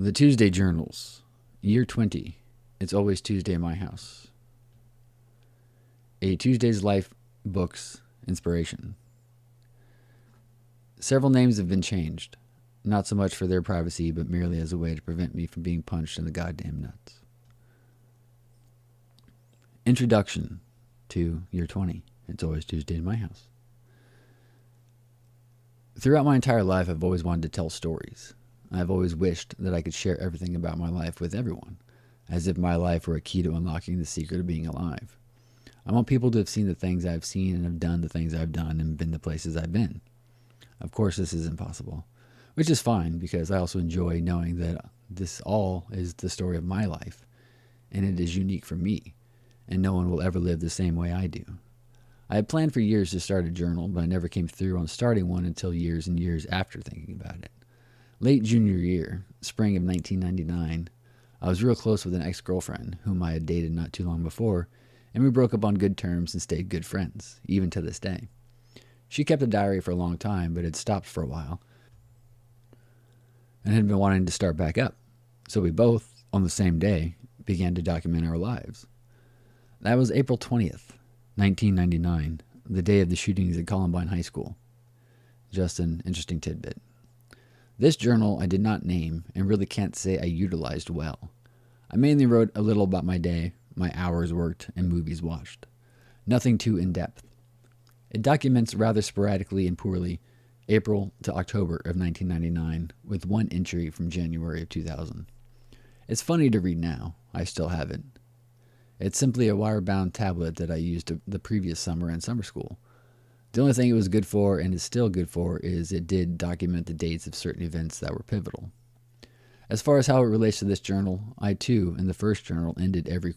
The Tuesday Journals, Year 20. It's Always Tuesday in My House. A Tuesday's Life Books Inspiration. Several names have been changed, not so much for their privacy, but merely as a way to prevent me from being punched in the goddamn nuts. Introduction to Year 20. It's Always Tuesday in My House. Throughout my entire life, I've always wanted to tell stories. I've always wished that I could share everything about my life with everyone, as if my life were a key to unlocking the secret of being alive. I want people to have seen the things I've seen and have done the things I've done and been the places I've been. Of course, this is impossible, which is fine because I also enjoy knowing that this all is the story of my life, and it is unique for me, and no one will ever live the same way I do. I had planned for years to start a journal, but I never came through on starting one until years and years after thinking about it. Late junior year, spring of 1999, I was real close with an ex-girlfriend whom I had dated not too long before, and we broke up on good terms and stayed good friends, even to this day. She kept a diary for a long time, but had stopped for a while and had been wanting to start back up. So we both, on the same day, began to document our lives. That was April 20th, 1999, the day of the shootings at Columbine High School. Just an interesting tidbit. This journal I did not name and really can't say I utilized well. I mainly wrote a little about my day, my hours worked, and movies watched. Nothing too in-depth. It documents rather sporadically and poorly April to October of 1999 with one entry from January of 2000. It's funny to read now. I still have it. It's simply a wire-bound tablet that I used the previous summer in summer school. The only thing it was good for, and is still good for, is it did document the dates of certain events that were pivotal. As far as how it relates to this journal, I too, in the first journal, ended every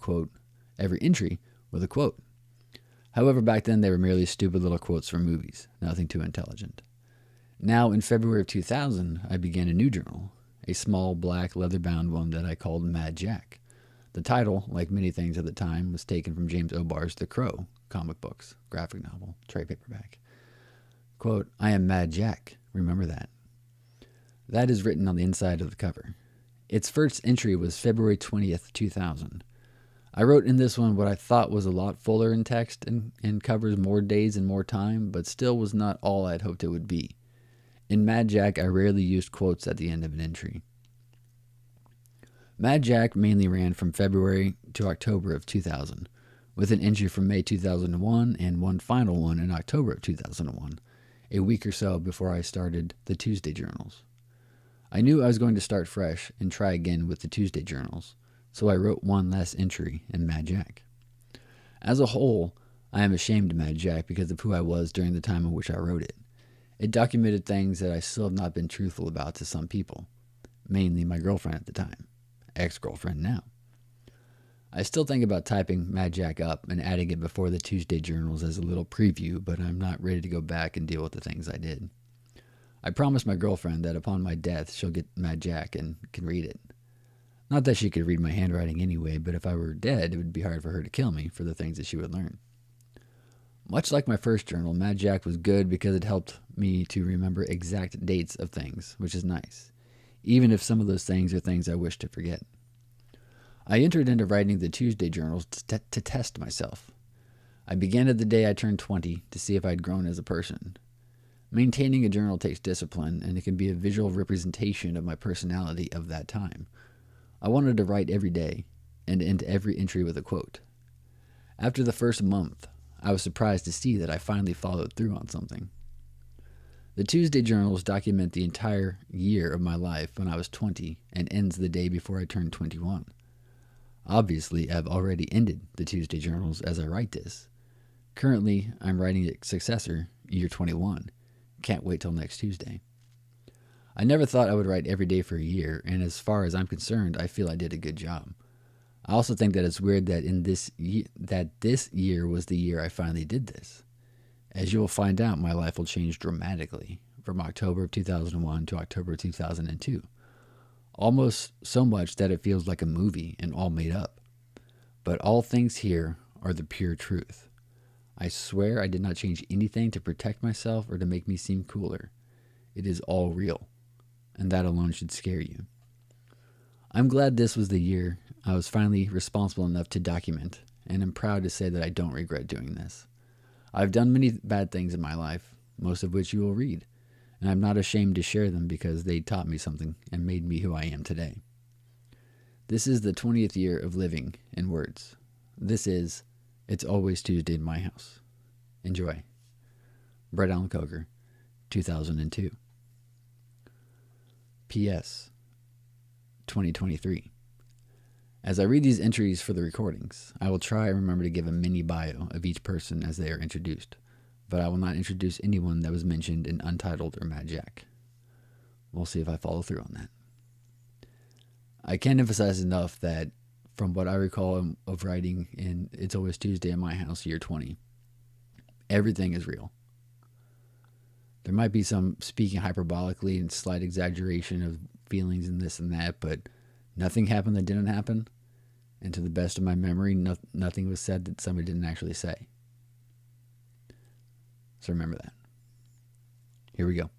entry with a quote. However, back then they were merely stupid little quotes from movies, nothing too intelligent. Now, in February of 2000, I began a new journal, a small black leather-bound one that I called Mad Jack. The title, like many things at the time, was taken from James O'Barr's The Crow, comic books, graphic novel, trade paperback. Quote, I am Mad Jack, remember that. That is written on the inside of the cover. Its first entry was February 20th, 2000. I wrote in this one what I thought was a lot fuller in text and covers more days and more time, but still was not all I'd hoped it would be. In Mad Jack, I rarely used quotes at the end of an entry. Mad Jack mainly ran from February to October of 2000, with an entry from May 2001 and one final one in October of 2001, a week or so before I started the Tuesday Journals. I knew I was going to start fresh and try again with the Tuesday Journals, so I wrote one less entry in Mad Jack. As a whole, I am ashamed of Mad Jack because of who I was during the time in which I wrote it. It documented things that I still have not been truthful about to some people, mainly my girlfriend at the time, ex-girlfriend now. I still think about typing Mad Jack up and adding it before the Tuesday Journals as a little preview, but I'm not ready to go back and deal with the things I did. I promised my girlfriend that upon my death she'll get Mad Jack and can read it. Not that she could read my handwriting anyway, but if I were dead, it would be hard for her to kill me for the things that she would learn. Much like my first journal, Mad Jack was good because it helped me to remember exact dates of things, which is nice, even if some of those things are things I wish to forget. I entered into writing the Tuesday Journals to test myself. I began at the day I turned 20 to see if I'd grown as a person. Maintaining a journal takes discipline, and it can be a visual representation of my personality of that time. I wanted to write every day, and end every entry with a quote. After the first month, I was surprised to see that I finally followed through on something. The Tuesday Journals document the entire year of my life when I was 20 and ends the day before I turned 21. Obviously, I've already ended the Tuesday Journals as I write this. Currently, I'm writing a successor, year 21. Can't wait till next Tuesday. I never thought I would write every day for a year, and as far as I'm concerned, I feel I did a good job. I also think that it's weird that this year was the year I finally did this. As you will find out, my life will change dramatically from October of 2001 to October of 2002. Almost so much that it feels like a movie and all made up. But all things here are the pure truth. I swear I did not change anything to protect myself or to make me seem cooler. It is all real, and that alone should scare you. I'm glad this was the year I was finally responsible enough to document, and I'm proud to say that I don't regret doing this. I've done many bad things in my life, most of which you will read, and I'm not ashamed to share them because they taught me something and made me who I am today. This is the 20th year of living in words. This is It's Always Tuesday in My House. Enjoy. Brett Allen Coker, 2002. P.S. 2023. As I read these entries for the recordings, I will try and remember to give a mini bio of each person as they are introduced, but I will not introduce anyone that was mentioned in Untitled or Mad Jack. We'll see if I follow through on that. I can't emphasize enough that from what I recall of writing in It's Always Tuesday in My House, year 20, everything is real. There might be some speaking hyperbolically and slight exaggeration of feelings and this and that, but nothing happened that didn't happen. And to the best of my memory, nothing was said that somebody didn't actually say. So remember that. Here we go.